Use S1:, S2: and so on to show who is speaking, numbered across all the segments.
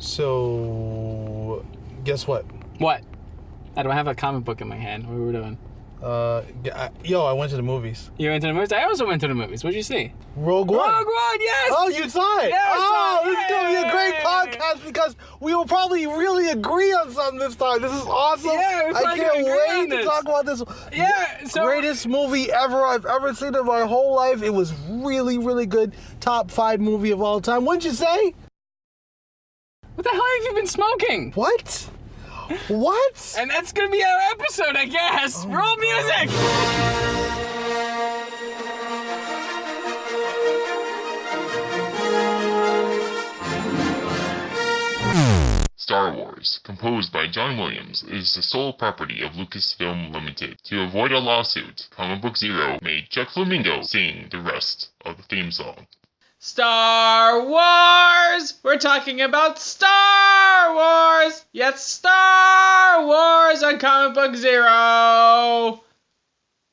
S1: So, guess what?
S2: What? I don't have a comic book in my hand. What are we doing?
S1: I went to the movies.
S2: You went to the movies? I also went to the movies. What'd you see?
S1: Rogue One.
S2: Rogue One, yes!
S1: Oh, you saw it?
S2: Yeah, I saw it.
S1: This is going to be a great podcast because we will probably really agree on something this time. This is awesome.
S2: Yeah, we're
S1: I
S2: probably
S1: can't
S2: gonna agree on
S1: wait to
S2: this.
S1: talk about this.
S2: Yeah, so...
S1: Greatest movie ever I've ever seen in my whole life. It was really, really good. Top 5 movie of all time. What'd you say?
S2: What the hell have you been smoking?
S1: What? What?
S2: And that's gonna be our episode, I guess. Roll music!
S3: Star Wars, composed by John Williams, is the sole property of Lucasfilm Limited. To avoid a lawsuit, Comic Book Zero made Chuck Flamingo sing the rest of the theme song.
S4: Star Wars! We're talking about Star Wars! Yes, Star Wars on Comic Book Zero!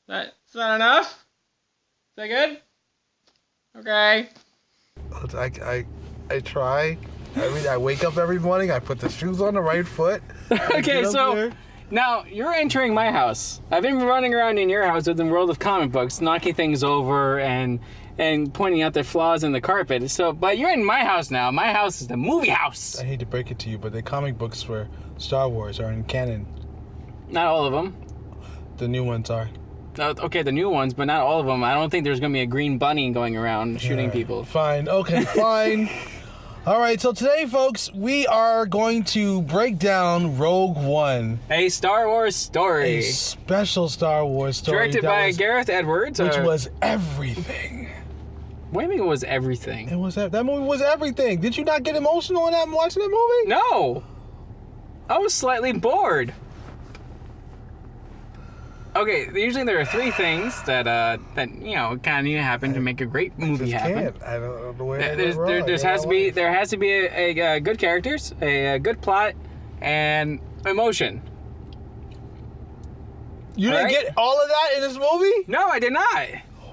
S4: Is that enough? Is that good? Okay.
S1: I try. I wake up every morning. I put the shoes on the right foot.
S2: Okay, so now you're entering my house. I've been running around in your house within the world of comic books, knocking things over and pointing out the flaws in the carpet. So, but you're in my house now. My house is the movie house.
S1: I hate to break it to you, but the comic books for Star Wars are in canon.
S2: Not all of them.
S1: The new ones are.
S2: Okay, the new ones, but not all of them. I don't think there's going to be a green bunny going around shooting people.
S1: Fine. Okay, fine. All right, so today, folks, we are going to break down Rogue One.
S2: A Star Wars story.
S1: A special Star Wars story.
S2: Directed by Gareth Edwards.
S1: Which was everything.
S2: What do you mean it was everything?
S1: That movie was everything. Did you not get emotional when I'm watching that movie?
S2: No. I was slightly bored. Okay, usually there are 3 things that kind of need to happen to make a great movie happen.
S1: I don't know the way
S2: There has to be a good characters, a good plot, and emotion.
S1: You didn't get all of that in this movie?
S2: No, I did not.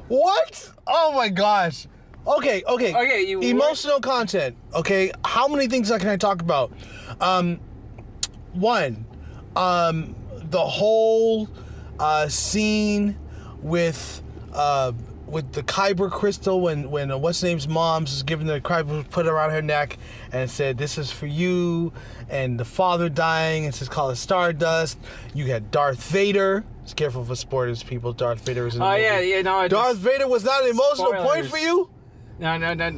S1: What? Oh my gosh. Okay. Emotional content. Okay, how many things can I talk about? One, the whole scene with the Kyber crystal when what's name's mom's is giving the Kyber, put it around her neck and said, "This is for you," and the father dying and says, "Call it Stardust." You had Darth Vader. Just careful for spoilers, people. Darth Vader is in the movie.
S2: Yeah, no.
S1: Darth Vader was not an emotional point for you?
S2: No.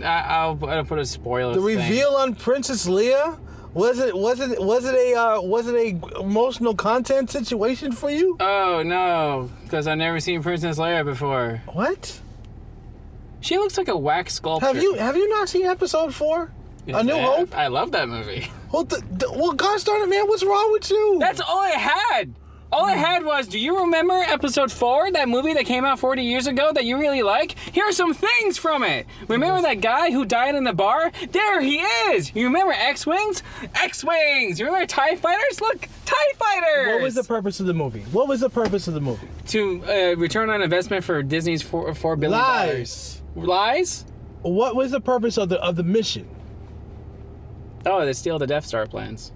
S2: I'll put a spoiler.
S1: The reveal on Princess Leia. Was it a emotional content situation for you?
S2: Oh no, because I've never seen Princess Leia before.
S1: What?
S2: She looks like a wax sculpture.
S1: Have you not seen Episode 4? A New Hope?
S2: I love that movie.
S1: Well, gosh darn it, man, what's wrong with you?
S2: That's all I had. All I had was, do you remember Episode 4, that movie that came out 40 years ago that you really like? Here are some things from it. Remember that guy who died in the bar? There he is. You remember X-Wings? X-Wings. You remember TIE Fighters? Look, TIE Fighters.
S1: What was the purpose of the movie?
S2: To return on investment for Disney's $4 billion. Lies?
S1: What was the purpose of the mission?
S2: Oh, to steal the Death Star plans.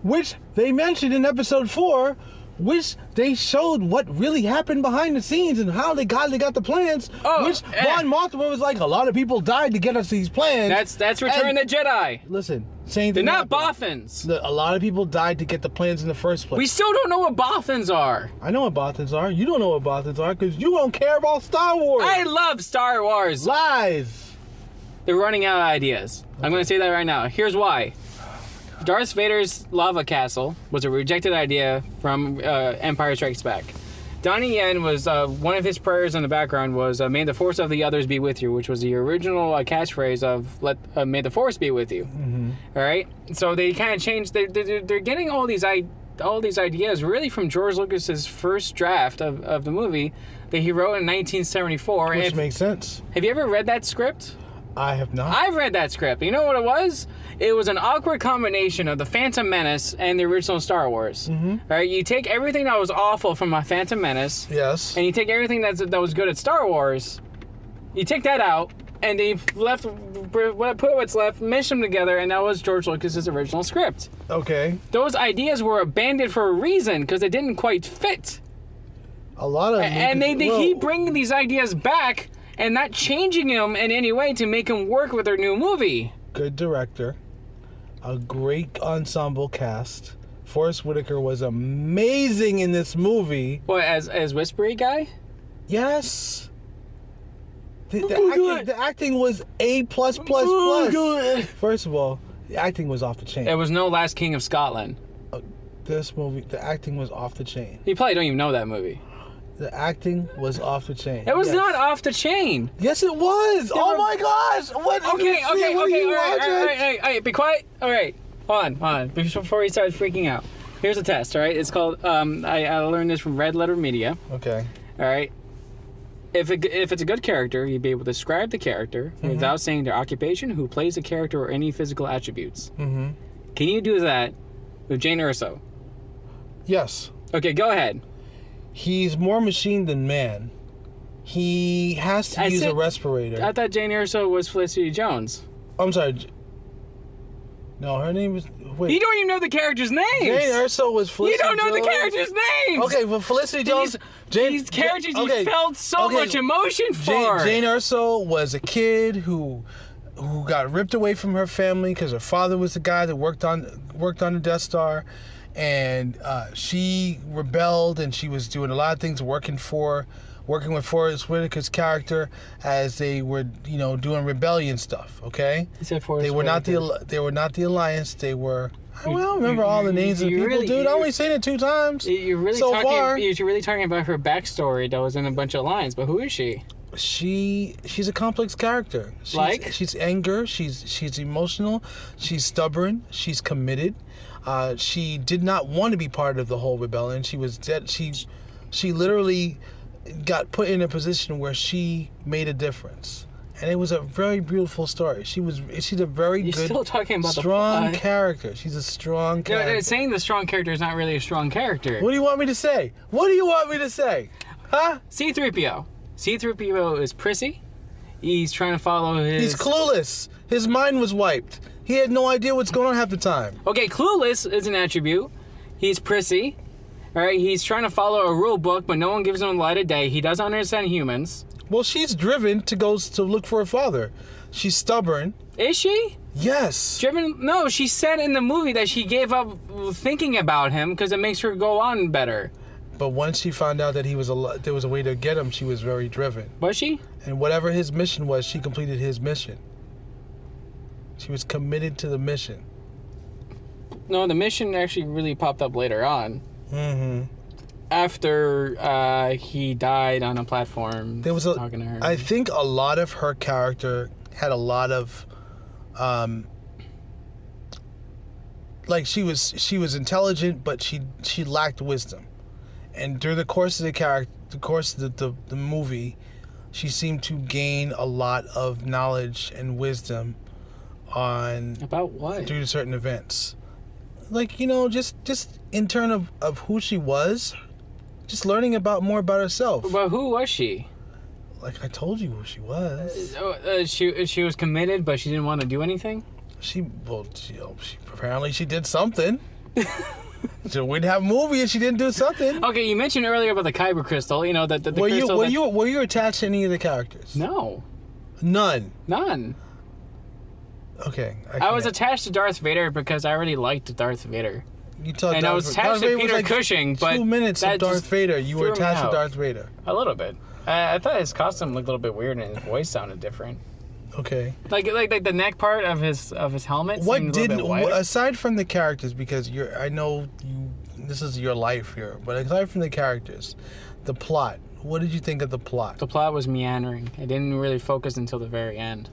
S1: Which they mentioned in Episode 4, which they showed what really happened behind the scenes and how they got the plans. Which Von Mothra was like, a lot of people died to get us these plans.
S2: That's Return of the Jedi.
S1: Listen, same thing.
S2: They're not Bothans.
S1: A lot of people died to get the plans in the first place.
S2: We still don't know what Bothans are.
S1: I know what Bothans are. You don't know what Bothans are because you don't care about Star Wars.
S2: I love Star Wars.
S1: Lies.
S2: They're running out of ideas. Okay. I'm going to say that right now. Here's why. Darth Vader's lava castle was a rejected idea from Empire Strikes Back. Donnie Yen was, one of his prayers in the background was, may the force of the others be with you, which was the original catchphrase of, may the force be with you. Mm-hmm. All right? So they kind of changed, they're getting all these ideas really from George Lucas's first draft of the movie that he wrote in 1974.
S1: Which makes sense.
S2: Have you ever read that script?
S1: I have not.
S2: I've read that script. You know what it was? It was an awkward combination of The Phantom Menace and the original Star Wars. Mm-hmm. All right, you take everything that was awful from The Phantom Menace.
S1: Yes.
S2: And you take everything that was good at Star Wars. You take that out, and they put what's left, meshed them together, and that was George Lucas's original script.
S1: Okay.
S2: Those ideas were abandoned for a reason because they didn't quite fit.
S1: A lot of
S2: And they keep bringing these ideas back and not changing them in any way to make them work with their new movie.
S1: Good director, a great ensemble cast. Forrest Whitaker was amazing in this movie.
S2: What, as Whispery guy?
S1: Yes. The
S2: God.
S1: acting was A++++.
S2: God.
S1: First of all, the acting was off the chain.
S2: There was no Last King of Scotland.
S1: This movie, the acting was off the chain.
S2: You probably don't even know that movie.
S1: The acting was off the chain.
S2: It was
S1: Yes.
S2: not off the chain.
S1: Yes, it was. Oh my gosh! What?
S2: Okay,
S1: What are you watching?
S2: all right, be quiet. All right, hold on. Before we start freaking out, here's a test. All right, it's called. I learned this from Red Letter Media.
S1: Okay.
S2: All right. If it's a good character, you'd be able to describe the character without saying their occupation, who plays the character, or any physical attributes. Mm-hmm. Can you do that with Jane Erso?
S1: Yes.
S2: Okay, go ahead.
S1: He's more machine than man. He has to use a respirator.
S2: I thought Jane Erso was Felicity Jones.
S1: I'm sorry. No, her name is. Wait.
S2: You don't even know the characters' names.
S1: Jane Erso was Felicity
S2: You don't know
S1: Jones?
S2: the characters' names.
S1: Okay, but Felicity Jones.
S2: These characters you felt so much emotion for.
S1: Jane Erso was a kid who got ripped away from her family because her father was the guy that worked on the Death Star, and she rebelled, and she was doing a lot of things working with Forrest Whitaker's character as they were, doing rebellion stuff. Okay, they were not the Alliance. They were. I don't remember all the names of the people, dude. I only seen it 2 times. You're really
S2: talking about her backstory that was in a bunch of lines, but who is she?
S1: She's a complex character. She's anger. She's emotional. She's stubborn. She's committed. She did not want to be part of the whole rebellion. She was dead. She literally got put in a position where she made a difference, and it was a very beautiful story. She's a very good,
S2: still talking about
S1: strong character. She's a strong character.
S2: No, saying the strong character is not really a strong character.
S1: What do you want me to say? Huh?
S2: C-3PO. C-3PO is prissy. He's trying to follow his...
S1: He's clueless. His mind was wiped. He had no idea what's going on half the time.
S2: Okay, clueless is an attribute. He's prissy. All right, he's trying to follow a rule book, but no one gives him the light of day. He doesn't understand humans.
S1: Well, she's driven to go to look for her father. She's stubborn.
S2: Is she?
S1: Yes.
S2: Driven? No, she said in the movie that she gave up thinking about him because it makes her go on better.
S1: But once she found out that there was a way to get him, she was very driven.
S2: Was she?
S1: And whatever his mission was, she completed his mission. She was committed to the mission.
S2: No, the mission actually really popped up later on.
S1: Mm-hmm.
S2: After he died on a platform, talking to her.
S1: I think a lot of her character had a lot of, she was intelligent, but she lacked wisdom. And during the course of the movie, she seemed to gain a lot of knowledge and wisdom
S2: about what?
S1: Due to certain events. Just in terms of who she was, just learning more about herself.
S2: But who was she?
S1: Like I told you who she was.
S2: She was committed, but she didn't want to do anything?
S1: She apparently she did something. So we'd have a movie and she didn't do something.
S2: Okay, you mentioned earlier about the kyber crystal. You know that the crystal.
S1: Were you attached to any of the characters?
S2: No.
S1: None. Okay.
S2: I was attached to Darth Vader because I already liked Darth Vader. I was attached to Peter Cushing, but
S1: 2 minutes of Darth Vader. You were attached to Darth Vader.
S2: A little bit. I thought his costume looked a little bit weird and his voice sounded different.
S1: Okay.
S2: Like the neck part of his helmet.
S1: What didn't aside from the characters, because I know this is your life here, but aside from the characters, the plot. What did you think of the plot?
S2: The plot was meandering. It didn't really focus until the very end.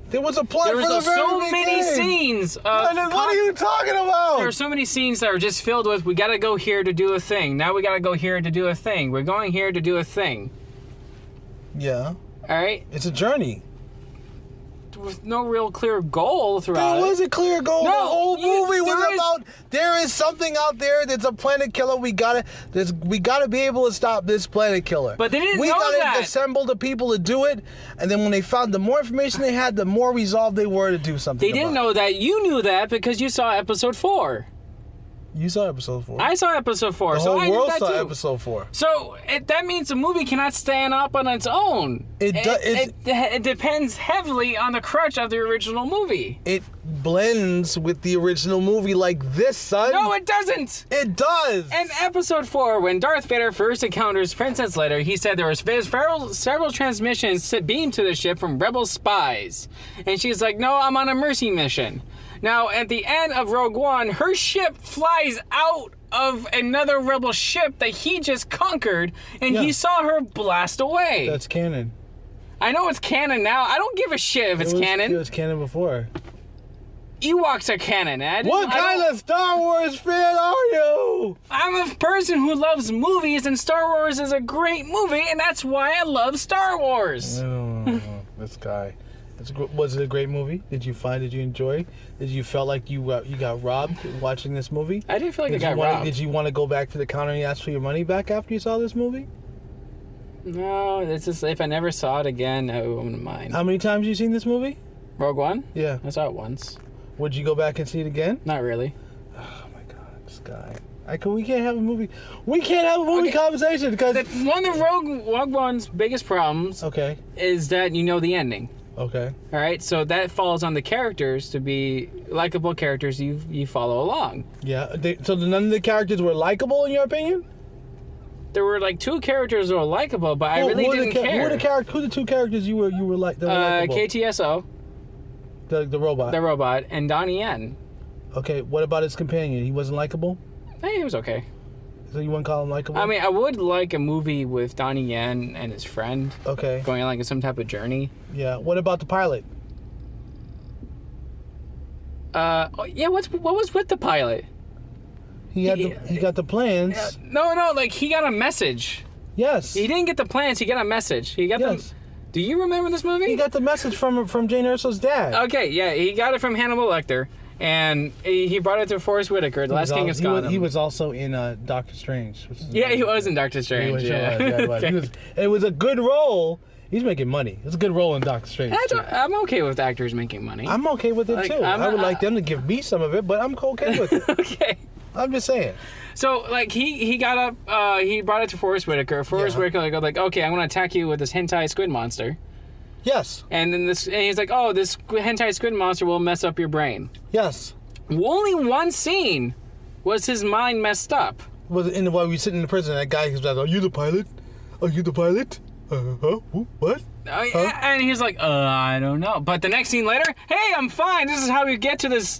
S1: There was a plot
S2: there
S1: for the very
S2: so
S1: beginning.
S2: Many scenes.
S1: What are you talking about?
S2: There are so many scenes that are just filled with, we gotta go here to do a thing. Now we gotta go here to do a thing. We're going here to do a thing.
S1: Yeah.
S2: All right.
S1: It's a journey.
S2: with no real clear goal throughout.
S1: There was a clear goal.
S2: No,
S1: the whole movie was
S2: there is-
S1: about there is something out there that's a planet killer. We gotta be able to stop this planet killer.
S2: But they didn't
S1: we
S2: know
S1: gotta
S2: that.
S1: assemble the people to do it. And then when they found the more information they had, the more resolved they were to do something.
S2: They didn't
S1: about
S2: know that. You knew that because you saw episode 4.
S1: it. You saw episode 4.
S2: I saw episode 4,
S1: the
S2: so
S1: whole
S2: I knew
S1: world
S2: that
S1: saw
S2: too.
S1: episode 4.
S2: So that means the movie cannot stand up on its own. It depends heavily on the crutch of the original movie.
S1: It blends with the original movie like this, son.
S2: No, it doesn't.
S1: It does.
S2: In episode 4, when Darth Vader first encounters Princess Leia, he said there was several transmissions beamed to the ship from rebel spies. And she's like, no, I'm on a mercy mission. Now, at the end of Rogue One, her ship flies out of another rebel ship that he just conquered, and
S1: Yeah.
S2: he saw her blast away.
S1: That's canon.
S2: I know it's canon now. I don't give a shit if it's canon.
S1: It was canon before.
S2: Ewoks are canon.
S1: What kind of Star Wars fan are you?
S2: I'm a person who loves movies, and Star Wars is a great movie, and that's why I love Star Wars.
S1: Oh, this guy. Was it a great movie? Did you enjoy? Did you felt like you got robbed watching this movie?
S2: I didn't feel like I got robbed.
S1: Did you want to go back to the counter and ask for your money back after you saw this movie?
S2: No, it's just if I never saw it again, I wouldn't mind.
S1: How many times you seen this movie?
S2: Rogue One?
S1: Yeah.
S2: I saw it once.
S1: Would you go back and see it again?
S2: Not really.
S1: Oh my God, this guy. We can't have a movie. We can't have a movie conversation because.
S2: One of Rogue One's biggest problems
S1: Okay.
S2: is that you know the ending.
S1: Okay.
S2: All right, so that falls on the characters to be likable characters you follow along.
S1: Yeah. So none of the characters were likable in your opinion?
S2: There were like 2 characters that were likable, but I really didn't care.
S1: Who are the 2 characters you were like? That were likable?
S2: KTSO,
S1: The robot.
S2: the robot, and Donnie Yen.
S1: Okay. What about his companion? He wasn't likable.
S2: Hey, he was okay.
S1: So you wouldn't call him likable?
S2: I mean, I would like a movie with Donnie Yen and his friend
S1: Okay.
S2: going on like some type of journey.
S1: Yeah. What about the pilot?
S2: Yeah. What was with the pilot?
S1: He got the plans.
S2: No, like he got a message.
S1: Yes.
S2: He didn't get the plans. He got a message. He got
S1: Yes.
S2: the. Do you remember this movie?
S1: He got the message from Jane Erso's dad.
S2: Okay, yeah, he got it from Hannibal Lecter, and he brought it to Forrest Whitaker, the last king of Scotland.
S1: He was also in Doctor Strange.
S2: Yeah, he was in Doctor Strange.
S1: He was. It was a good role. He's making money. It's a good role in Doctor Strange.
S2: I'm okay with actors making money.
S1: I'm okay with it
S2: Like,
S1: too. I would like them to give me some of it, but I'm okay with it.
S2: Okay.
S1: I'm just saying.
S2: So, like, he got up, he brought it to Forrest Whitaker. Forrest Whitaker goes like, okay, I'm going to attack you with this hentai squid monster.
S1: Yes.
S2: And then he's like, oh, this hentai squid monster will mess up your brain.
S1: Yes.
S2: Only one scene was his mind messed up.
S1: Was while we were sitting in the prison, that guy was like, "Are you the pilot? Are you the pilot? What?
S2: And he's like, I don't know. But the next scene later, hey, I'm fine. This is how we get to this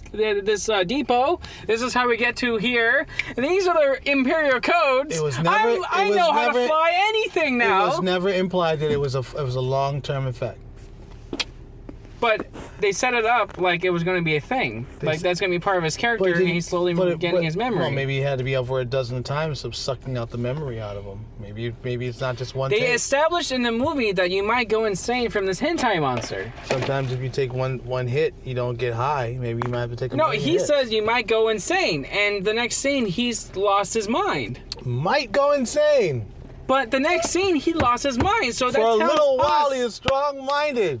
S2: depot. This is how we get to here. And these are the Imperial codes.
S1: It was never.
S2: I know how to fly anything now.
S1: It was never implied that it was a long-term effect.
S2: But they set it up like it was going to be a thing. Like that's going to be part of his character, and he's slowly getting his memory.
S1: Well, maybe he had to be over a dozen times of sucking out the memory out of him. Maybe it's not just one.
S2: They
S1: take.
S2: established in the movie that you might go insane from this hentai monster.
S1: Sometimes if you take one hit, you don't get high. Maybe you might have to take a
S2: No,
S1: million
S2: he
S1: hits.
S2: says you might go insane, and the next scene he's lost his mind.
S1: Might go insane.
S2: But the next scene he lost his mind, so that
S1: For a
S2: tells
S1: little while,
S2: us,
S1: he is strong-minded.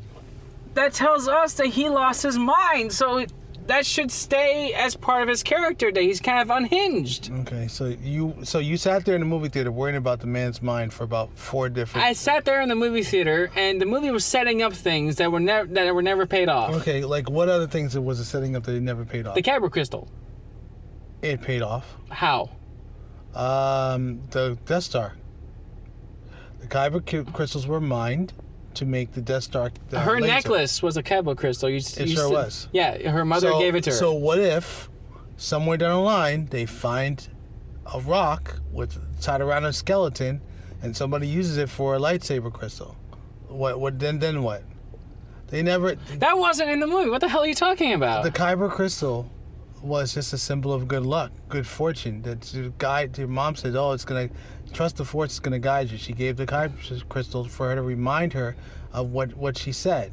S2: that tells us that he lost his mind. So that should stay as part of his character, that he's kind of unhinged.
S1: Okay, so you sat there in the movie theater worrying about the man's mind for about 4 different.
S2: I sat there in the movie theater, and the movie was setting up things that were never paid off.
S1: Okay, like what other things was it setting up that it never paid off?
S2: The Kyber crystal.
S1: It paid off.
S2: How?
S1: The Death Star. The Kyber crystals were mined to make the Death Star.
S2: Her
S1: laser.
S2: necklace was a Kyber crystal. It
S1: sure was.
S2: Yeah, her mother gave it to her.
S1: So what if somewhere down the line they find a rock tied around a skeleton, and somebody uses it for a lightsaber crystal? What then what? They never.
S2: That wasn't in the movie. What the hell are you talking about?
S1: The Kyber crystal was just a symbol of good luck, good fortune. That your mom said, "Oh, it's gonna trust the force is gonna guide you." She gave the Kyber crystal for her to remind her of what she said.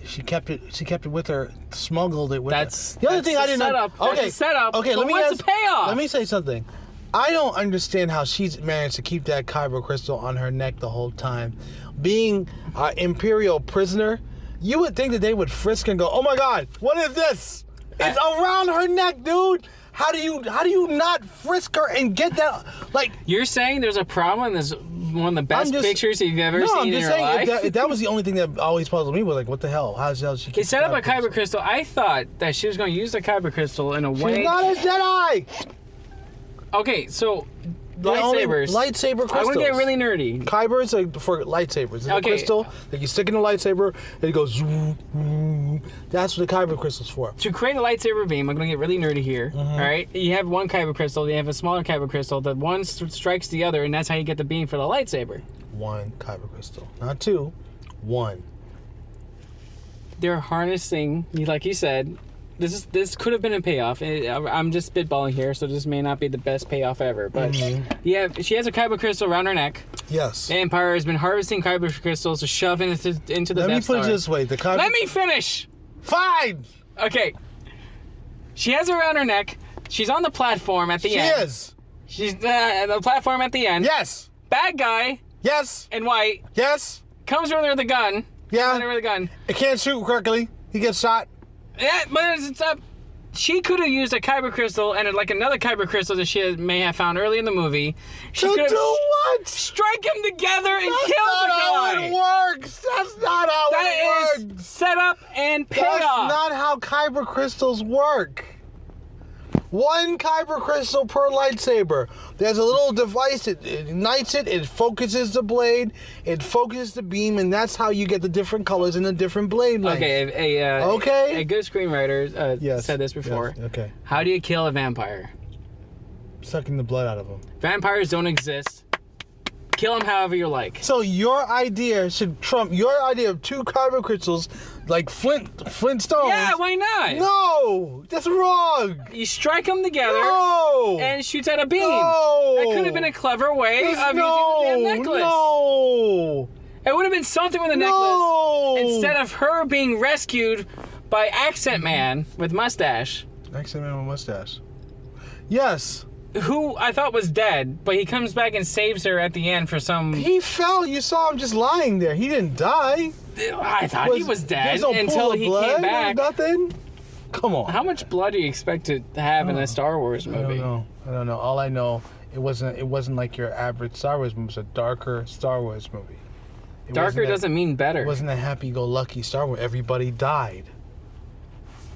S1: She kept it with her, smuggled it with
S2: That's
S1: her. The other thing I didn't
S2: setup.
S1: Okay.
S2: That's a setup.
S1: Okay,
S2: But what's the payoff?
S1: Let me say something. I don't understand how she's managed to keep that kyber crystal on her neck the whole time. Being an Imperial prisoner, you would think that they would frisk and go, "Oh my God, what is this? It's around her neck, dude." How do you not frisk her and get that? Like,
S2: You're saying there's a problem and there's one of the best pictures you've ever
S1: no,
S2: seen
S1: I'm
S2: in
S1: just
S2: your
S1: saying
S2: life?
S1: that was the only thing that always puzzled me. Was like, what the hell? How the hell she?
S2: They set up a kyber crystal. I thought that she was going to use the kyber crystal in a way.
S1: She's not a Jedi.
S2: Okay, so
S1: They're only
S2: lightsabers.
S1: lightsaber crystals.
S2: I want to get really nerdy.
S1: Kybers are for lightsabers. It's a
S2: Okay.
S1: crystal that you stick in a lightsaber and it goes zoom, zoom. That's what the kyber crystal's for.
S2: To create a lightsaber beam, I'm going to get really nerdy here.
S1: Mm-hmm.
S2: All right, you have one kyber crystal. You have a smaller kyber crystal. The one strikes the other, and that's how you get the beam for the lightsaber.
S1: One kyber crystal, not two. One.
S2: They're harnessing, like you said. This could have been a payoff. I'm just spitballing here, so this may not be the best payoff ever. But yeah, she has a kyber crystal around her neck.
S1: Yes.
S2: The Empire has been harvesting kyber crystals to shove into the
S1: Let
S2: Death
S1: me put
S2: Star.
S1: it this way: the kyber.
S2: Let me finish.
S1: Fine.
S2: Okay. She has it around her neck. She's on the platform at the
S1: She
S2: end.
S1: is.
S2: She's at the platform at the end.
S1: Yes.
S2: Bad guy
S1: Yes.
S2: in white
S1: Yes.
S2: comes over there with a gun.
S1: Yeah.
S2: Comes over with a gun.
S1: It can't shoot correctly. He gets shot.
S2: Yeah, but it's up. She could have used a kyber crystal and like another kyber crystal that she may have found early in the movie. She
S1: To
S2: could have
S1: do what?
S2: strike them together and
S1: That's
S2: kill
S1: not
S2: the
S1: how
S2: guy.
S1: it works. That's not how
S2: That
S1: it
S2: is
S1: works.
S2: set up and
S1: That's
S2: payoff.
S1: not how kyber crystals work. One kyber crystal per lightsaber. There's a little device, it ignites it, it focuses the blade, it focuses the beam, and that's how you get the different colors and the different blade lengths.
S2: Okay,
S1: Okay.
S2: a good screenwriter
S1: Yes.
S2: said this before.
S1: Yes. Okay.
S2: How do you kill a vampire?
S1: Sucking the blood out of them.
S2: Vampires don't exist. Kill them however you like.
S1: So your idea should trump your idea of two kyber crystals like Flintstones.
S2: Yeah, why not?
S1: No, that's wrong.
S2: You strike them together
S1: No.
S2: and shoots out a beam.
S1: No.
S2: That could have been a clever way of using the damn necklace.
S1: No.
S2: It would have been something with a
S1: No.
S2: necklace instead of her being rescued by Accent Man with mustache,
S1: Accent Man with mustache. Yes.
S2: who I thought was dead, but he comes back and saves her at the end for some.
S1: He fell. You saw him just lying there. He didn't die.
S2: I thought he was dead
S1: There's no
S2: until
S1: pool of
S2: he
S1: blood
S2: came
S1: or
S2: back.
S1: Nothing. Come on.
S2: How much blood do you expect to have in a Star Wars
S1: I
S2: movie?
S1: don't know. All I know, it wasn't like your average Star Wars movie. It was a darker Star Wars movie.
S2: Darker doesn't mean better.
S1: It wasn't a happy-go-lucky Star Wars. Everybody died.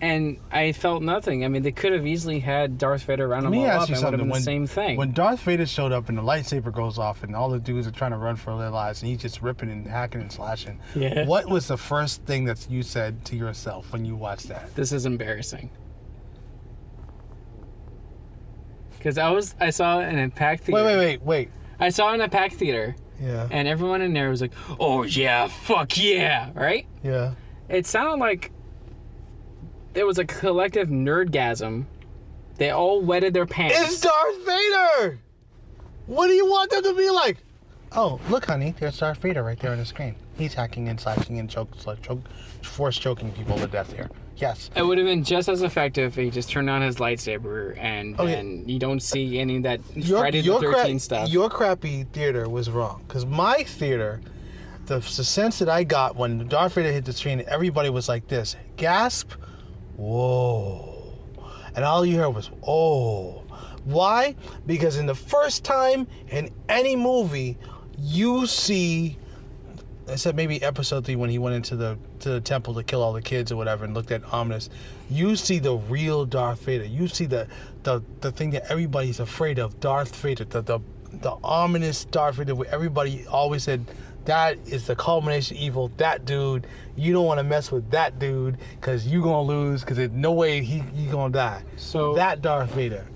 S2: And I felt nothing. I mean, they could have easily had Darth Vader round
S1: Let
S2: them
S1: me
S2: all
S1: ask
S2: up
S1: you
S2: and it would have
S1: something.
S2: been the same thing.
S1: When Darth Vader showed up and the lightsaber goes off and all the dudes are trying to run for their lives and he's just ripping and hacking and slashing,
S2: Yeah.
S1: what was the first thing that you said to yourself when you watched that?
S2: This is embarrassing. Because I saw it in a packed theater.
S1: Wait.
S2: I saw it in a packed theater,
S1: Yeah.
S2: and everyone in there was like, "Oh yeah, fuck yeah!" Right?
S1: Yeah.
S2: It sounded like it was a collective nerdgasm. They all wetted their pants.
S1: It's Darth Vader! What do you want them to be like? Oh, look, honey, there's Darth Vader right there on the screen. He's hacking and slashing and force choking people to death here. Yes.
S2: It would have been just as effective if he just turned on his lightsaber and you don't see any of that Friday the 13th stuff.
S1: Your crappy theater was wrong. Because my theater, the sense that I got when Darth Vader hit the screen, everybody was like this. Gasp. Whoa. And all you heard was, oh. Why? Because in the first time in any movie, you see, except maybe episode 3 when he went into the temple to kill all the kids or whatever and looked at ominous, you see the real Darth Vader. You see the thing that everybody's afraid of, Darth Vader, the ominous Darth Vader where everybody always said, that is the culmination of evil. That dude, you don't want to mess with that dude because you going to lose because there's no way he going to die.
S2: So
S1: that Darth Vader.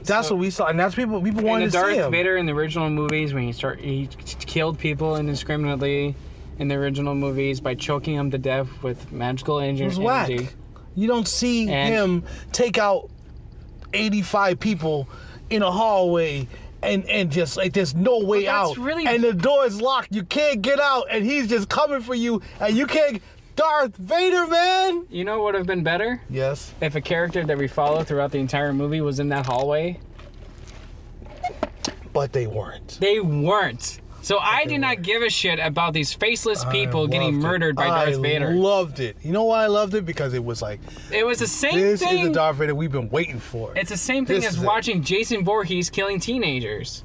S1: That's what we saw, and that's people wanted to see him.
S2: And the Darth Vader in the original movies, when he killed people indiscriminately in the original movies by choking them to death with magical energy.
S1: It was whack. You don't see him take out 85 people in a hallway and just like there's no way out.
S2: Really...
S1: And the door is locked. You can't get out, and he's just coming for you, and you can't. Darth Vader, man.
S2: You know what would have been better?
S1: Yes.
S2: If a character that we follow throughout the entire movie was in that hallway.
S1: But they weren't.
S2: They weren't. So I do not give a shit about these faceless people getting murdered by Darth Vader.
S1: I loved it. You know why I loved it? Because it was like...
S2: It was the same thing...
S1: This is the Darth Vader we've been waiting for.
S2: It's the same thing as watching Jason Voorhees killing teenagers.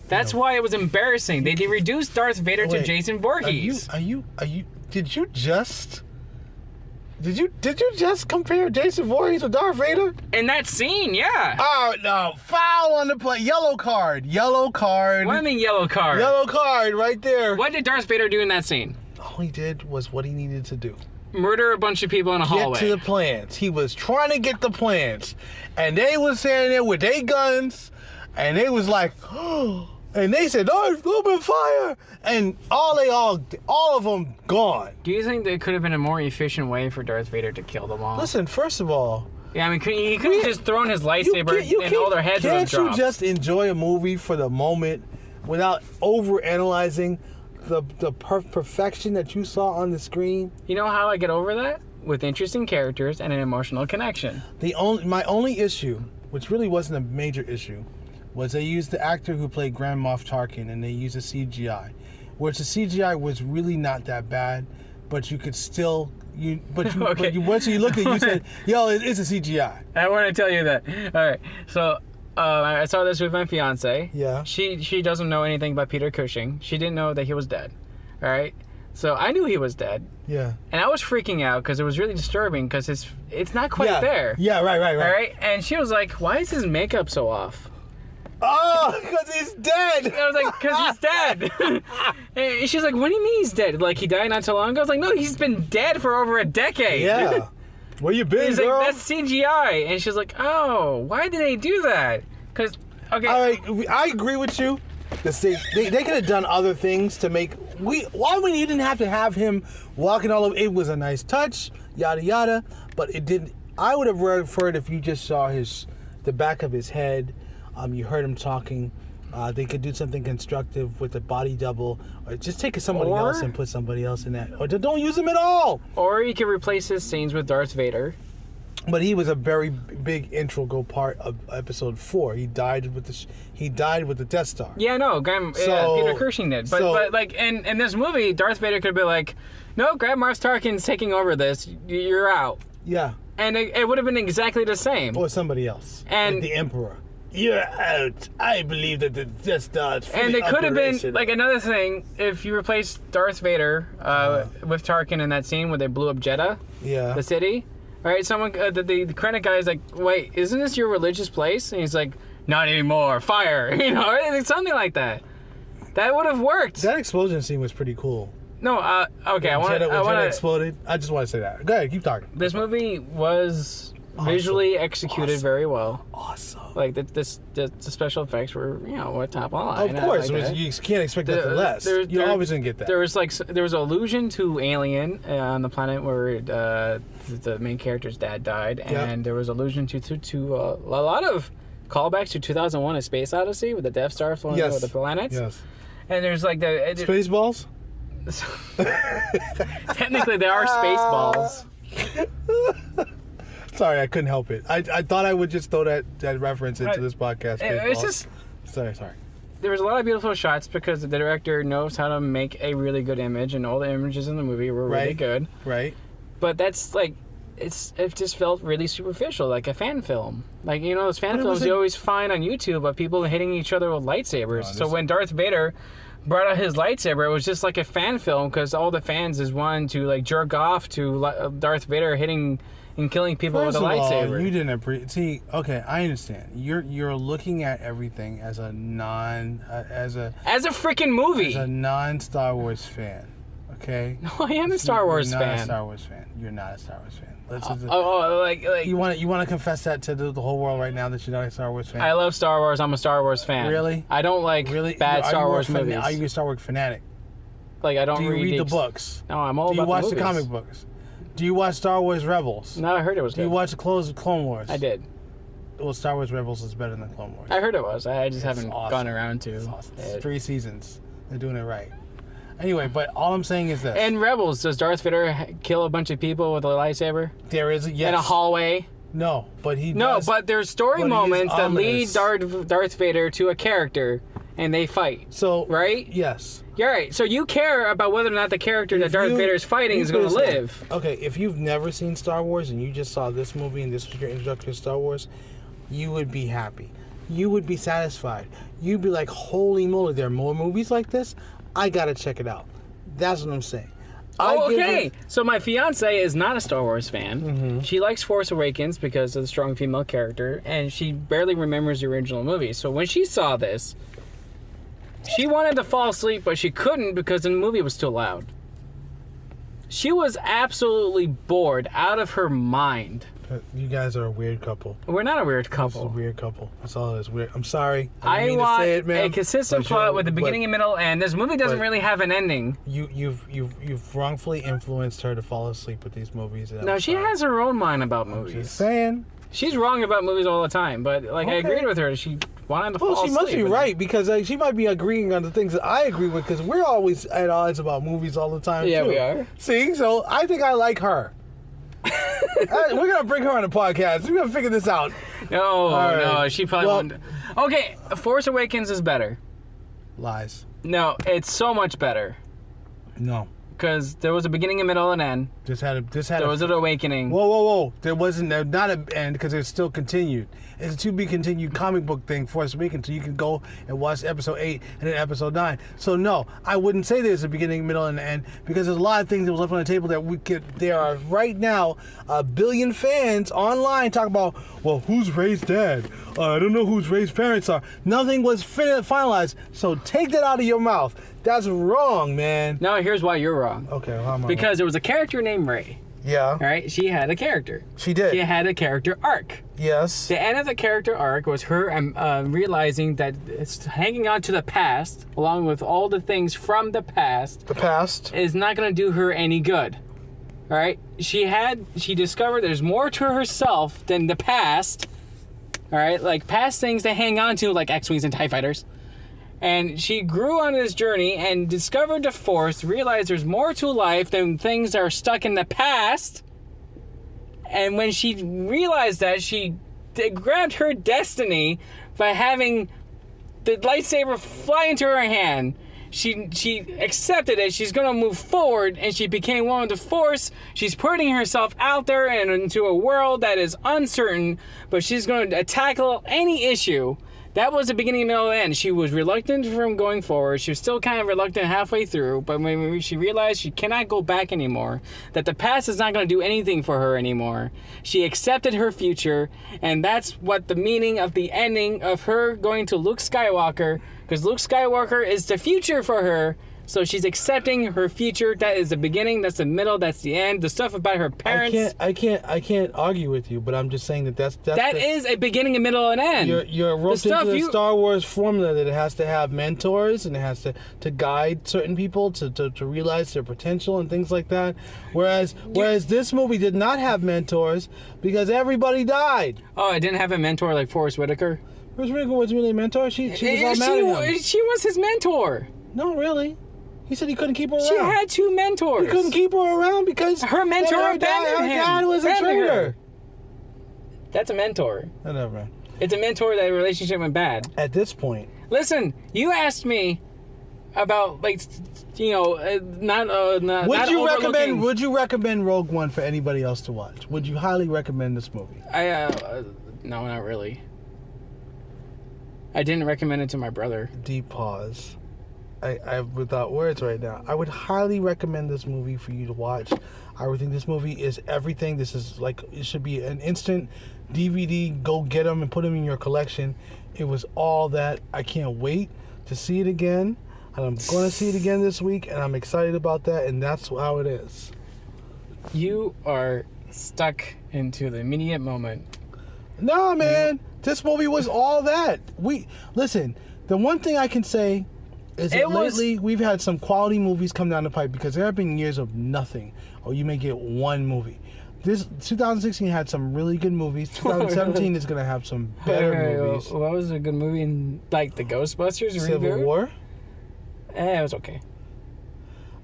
S2: That's why it was embarrassing. They reduced Darth Vader to Jason Voorhees.
S1: Did you just compare Jason Voorhees with Darth Vader?
S2: In that scene, yeah.
S1: Oh, no. Foul on the play. Yellow card. Yellow card.
S2: What do you mean yellow card?
S1: Yellow card right there.
S2: What did Darth Vader do in that scene?
S1: All he did was what he needed to do.
S2: Murder a bunch of people in a hallway.
S1: Get to the plans. He was trying to get the plans. And they was standing there with their guns. And they was like, oh. And they said, open fire. And all of them gone.
S2: Do you think there could have been a more efficient way for Darth Vader to kill them all?
S1: Listen, first of all...
S2: Yeah, I mean, he could have just thrown his lightsaber and all their heads would have dropped.
S1: Can't you just enjoy a movie for the moment without over-analyzing the perfection that you saw on the screen?
S2: You know how I get over that? With interesting characters and an emotional connection.
S1: My only issue, which really wasn't a major issue, was they used the actor who played Grand Moff Tarkin and they used a CGI, which the CGI was really not that bad, but you could still once you looked at it, you said, "Yo, it's a CGI."
S2: I want to tell you that. All right, so I saw this with my fiance.
S1: Yeah.
S2: She doesn't know anything about Peter Cushing. She didn't know that he was dead. All right. So I knew he was dead.
S1: Yeah.
S2: And I was freaking out because it was really disturbing because it's not quite there.
S1: Yeah. Right.
S2: All right. And she was like, "Why is his makeup so off?"
S1: Oh, because he's dead.
S2: And I was like, because he's dead. And she's like, what do you mean he's dead? Like, he died not too long ago? I was like, no, he's been dead for over a decade.
S1: Yeah. Where you been,
S2: He's
S1: girl?
S2: like, that's CGI. And she's like, oh, why did they do that? Because, okay.
S1: All right, I agree with you. They could have done other things to make... You didn't have to have him walking all over. It was a nice touch, yada, yada. But it didn't... I would have preferred if you just saw the back of his head. You heard him talking. They could do something constructive with a body double, or just take somebody else and put somebody else in that, or don't use him at all.
S2: Or you could replace his scenes with Darth Vader.
S1: But he was a very big integral part of Episode 4. He died with the Death Star.
S2: Yeah, no, Peter Cushing did. But like in this movie, Darth Vader could be like, no, Grand Moff Tarkin's taking over this. You're out.
S1: Yeah.
S2: And it would have been exactly the same.
S1: Or somebody else.
S2: And
S1: like the Emperor. You're out. I believe that the Death Star is fully
S2: And it could have been,
S1: operational.
S2: like, another thing, if you replaced Darth Vader with Tarkin in that scene where they blew up Jeddah, the city. All right, someone, the credit guy is like, wait, isn't this your religious place? And he's like, not anymore, fire. You know, something like that. That would have worked.
S1: That explosion scene was pretty cool.
S2: No, okay, I want to...
S1: exploded. I just want to say that. Go ahead, keep talking.
S2: This movie was visually executed very well.
S1: Awesome.
S2: Like, the special effects were, top of the line.
S1: Of course, you can't expect nothing less. You're always going to get that.
S2: There was an allusion to Alien on the planet where the main character's dad died, and there was allusion to a lot of callbacks to 2001: A Space Odyssey with the Death Star flying over the planets.
S1: Yes.
S2: And there's like
S1: Spaceballs?
S2: Technically, there are Spaceballs.
S1: Sorry, I couldn't help it. I thought I would just throw that reference into this podcast.
S2: It's just...
S1: Sorry.
S2: There was a lot of beautiful shots because the director knows how to make a really good image, and all the images in the movie were really good.
S1: Right.
S2: But that's like... It just felt really superficial, like a fan film. Like, those fan films you always find on YouTube of people hitting each other with lightsabers. So when Darth Vader brought out his lightsaber, it was just like a fan film because all the fans is wanting to like jerk off to Darth Vader hitting and killing people with a lightsaber.
S1: All, you didn't appreciate. See, okay, I understand. You're looking at everything as a
S2: freaking movie.
S1: As a non-Star Wars fan, okay?
S2: No, I am a Star Wars fan.
S1: You're not a Star Wars fan. You're not a Star Wars fan.
S2: Like
S1: you want to confess that to the whole world right now that you're not a Star Wars fan?
S2: I love Star Wars. I'm a Star Wars fan.
S1: Really?
S2: I don't like bad Star Wars movies.
S1: Are you a Star Wars fanatic?
S2: Like I don't
S1: Do you read the books?
S2: No, I'm all about the movies.
S1: Do you watch the comic books? Do you watch Star Wars Rebels?
S2: No, I heard it was good.
S1: Do you watch the Clone Wars?
S2: I did.
S1: Well, Star Wars Rebels is better than Clone Wars.
S2: I heard it was. I just haven't gone around to.
S1: It's awesome. It's 3 seasons. They're doing it right. Anyway, but all I'm saying is this.
S2: In Rebels, does Darth Vader kill a bunch of people with a lightsaber?
S1: There is a yes.
S2: In a hallway?
S1: No, but he
S2: No,
S1: does.
S2: but there's story
S1: But
S2: moments that
S1: ominous.
S2: lead Darth Vader to a character, and they fight.
S1: So
S2: right?
S1: Yes.
S2: You're right. So you care about whether or not the character that Darth Vader is fighting is going to live.
S1: Okay, if you've never seen Star Wars and you just saw this movie and this was your introduction to Star Wars, you would be happy. You would be satisfied. You'd be like, holy moly, there are more movies like this? I gotta check it out. That's what I'm saying.
S2: Oh, okay. So my fiance is not a Star Wars fan. Mm-hmm. She likes Force Awakens because of the strong female character, and she barely remembers the original movie. So when she saw this, she wanted to fall asleep, but she couldn't because the movie was too loud. She was absolutely bored out of her mind.
S1: You guys are a weird couple.
S2: We're not a weird
S1: This is
S2: couple.
S1: a weird couple. That's all it is. Weird. I'm sorry.
S2: I
S1: didn't mean
S2: want
S1: to say it, ma'am,
S2: a consistent
S1: but
S2: plot with a beginning and middle end. This movie doesn't
S1: but-
S2: really have an ending.
S1: You've wrongfully influenced her to fall asleep with these movies. And
S2: No,
S1: I'm
S2: she
S1: sorry.
S2: has her own mind about
S1: Just
S2: movies.
S1: saying.
S2: She's wrong about movies all the time, but like I
S1: Okay.
S2: agreed with her. She wanted to fall
S1: Well, she
S2: asleep.
S1: must be right because she might be agreeing on the things that I agree with because we're always at odds about movies all the time.
S2: Yeah,
S1: too.
S2: we are.
S1: See, so I think I like her. We're gonna bring her on the podcast. We're gonna figure this out.
S2: No,
S1: right.
S2: no, she probably
S1: Well-
S2: won't. Okay, Force Awakens is better.
S1: Lies.
S2: No, it's so much better
S1: No.
S2: because there was a beginning, a middle, and end.
S1: This had
S2: There was an awakening.
S1: Whoa. There wasn't not an end because it's still continued. It's a to be continued comic book thing, Force Awakens, so you can go and watch episode 8 and then episode 9. So no, I wouldn't say there's a beginning, middle, and end because there's a lot of things that was left on the table that we could. There are right now a billion fans online talking about, well, who's Ray's dad? I don't know who's Ray's parents are. Nothing was finalized. So take that out of your mouth. That's wrong, man.
S2: No, here's why you're wrong.
S1: Okay, how am I
S2: Because there was a character named Ray.
S1: Yeah.
S2: All right, she had a character.
S1: She did.
S2: She had a character arc.
S1: Yes.
S2: The end of the character arc was her realizing that it's hanging on to the past, along with all the things from the past,
S1: The past.
S2: is not going to do her any good. All right? She discovered there's more to herself than the past. All right? Like past things to hang on to, like X-Wings and TIE Fighters. And she grew on this journey and discovered the Force, realized there's more to life than things that are stuck in the past. And when she realized that, she grabbed her destiny by having the lightsaber fly into her hand. She accepted it. She's going to move forward, and she became one with the Force. She's putting herself out there and into a world that is uncertain, but she's going to tackle any issue. That was the beginning, middle, and end. She was reluctant from going forward. She was still kind of reluctant halfway through, but when she realized she cannot go back anymore, that the past is not going to do anything for her anymore, she accepted her future, and that's what the meaning of the ending of her going to Luke Skywalker, because Luke Skywalker is the future for her. So she's accepting her future. That is the beginning. That's the middle. That's the end. The stuff about her parents.
S1: I can't argue with you, but I'm just saying that
S2: is a beginning, a middle, and end.
S1: You're roped into the Star Wars formula that it has to have mentors and it has to guide certain people to realize their potential and things like that. Whereas this movie did not have mentors because everybody died.
S2: Oh, I didn't have a mentor like Forrest Whitaker.
S1: Forrest Whitaker was really a mentor. She was all mad at him.
S2: She was his mentor.
S1: No, really. He said he couldn't keep her around.
S2: She had two mentors.
S1: He couldn't keep her around because
S2: her mentor abandoned him.
S1: Her dad was a traitor.
S2: That's a mentor.
S1: Whatever.
S2: It's a mentor that relationship went bad.
S1: At this point.
S2: Listen, you asked me about not
S1: Would you recommend Rogue One for anybody else to watch? Would you highly recommend this movie?
S2: No, not really. I didn't recommend it to my brother.
S1: Deep pause. I'm without words right now. I would highly recommend this movie for you to watch. I would think this movie is everything. This is like, it should be an instant DVD. Go get them and put them in your collection. It was all that. I can't wait to see it again. And I'm going to see it again this week. And I'm excited about that. And that's how it is.
S2: You are stuck into the immediate moment.
S1: No, man. This movie was all that. Listen, the one thing I can say is that lately we've had some quality movies come down the pipe because there have been years of nothing, or you may get one movie. This 2016 had some really good movies. 2017 is going to have some better movies.
S2: What was a good movie in, like, the Ghostbusters
S1: Civil
S2: reboot?
S1: War?
S2: It was okay.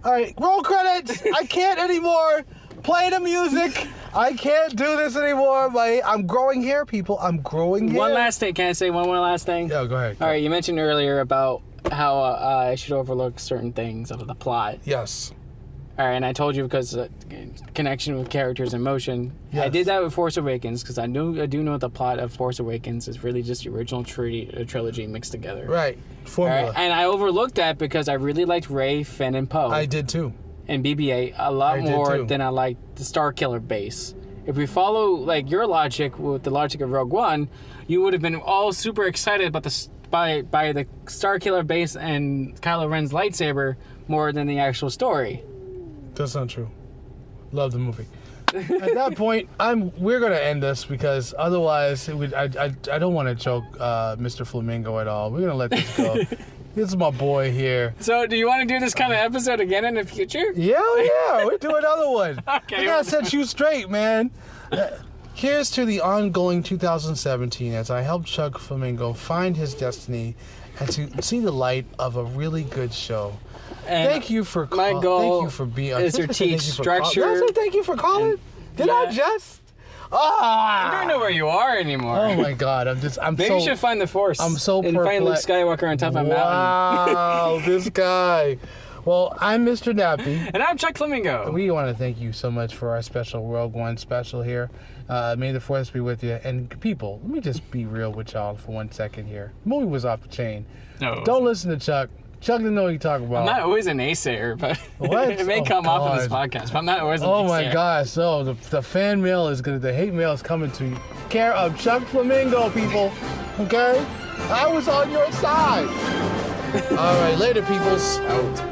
S1: All right, roll credits. I can't anymore. Play the music. I can't do this anymore. I'm growing hair, people. I'm growing hair.
S2: One last thing. Can I say one more last thing?
S1: Yeah, go ahead.
S2: All right, you mentioned earlier about how I should overlook certain things of the plot.
S1: Yes.
S2: All right, and I told you because connection with characters and motion.
S1: Yes.
S2: I did that with Force Awakens because I do know the plot of Force Awakens is really just the original trilogy mixed together.
S1: Right.
S2: All
S1: Formula.
S2: right, and I overlooked that because I really liked Rey, Finn, and Poe.
S1: I did too.
S2: And BB-8 a lot
S1: I did
S2: more
S1: too.
S2: than I liked the Starkiller base. If we follow like your logic with the logic of Rogue One, you would have been all super excited about by the Starkiller base and Kylo Ren's lightsaber more than the actual story.
S1: That's not true. Love the movie. At that point, we're gonna end this because otherwise, I don't want to choke Mr. Flamingo at all. We're gonna let this go. This is my boy here.
S2: So, do you want to do this kind of episode again in the future?
S1: Yeah, we'll do another one.
S2: Okay.
S1: I gotta set you straight, man. Here's to the ongoing 2017 as I help Chuck Flamingo find his destiny and to see the light of a really good show.
S2: And
S1: thank you for
S2: my
S1: calling.
S2: goal
S1: Thank you for being.
S2: is to teach structure.
S1: Did I say thank you for calling? Did I just?
S2: I don't know where you are anymore.
S1: Oh my God! I'm
S2: Maybe
S1: so.
S2: you should find the Force.
S1: I'm so
S2: and find Luke
S1: perplexed.
S2: Skywalker on top of a mountain.
S1: Wow, this guy. Well, I'm Mr. Nappy.
S2: And I'm Chuck Flamingo.
S1: We want to thank you so much for our special Rogue One special here. May the Force be with you. And people, let me just be real with y'all for 1 second here. The movie was off the chain.
S2: No.
S1: Don't listen to Chuck. Chuck didn't know what you're talking about.
S2: I'm not always a naysayer, but
S1: What?
S2: it may
S1: Oh,
S2: come off of this
S1: God.
S2: podcast, but I'm not always a
S1: Oh
S2: naysayer.
S1: my gosh! So the fan mail is gonna, the hate mail is coming to you. Care of Chuck Flamingo, people. Okay, I was on your side. All right, later, peoples.
S2: Out.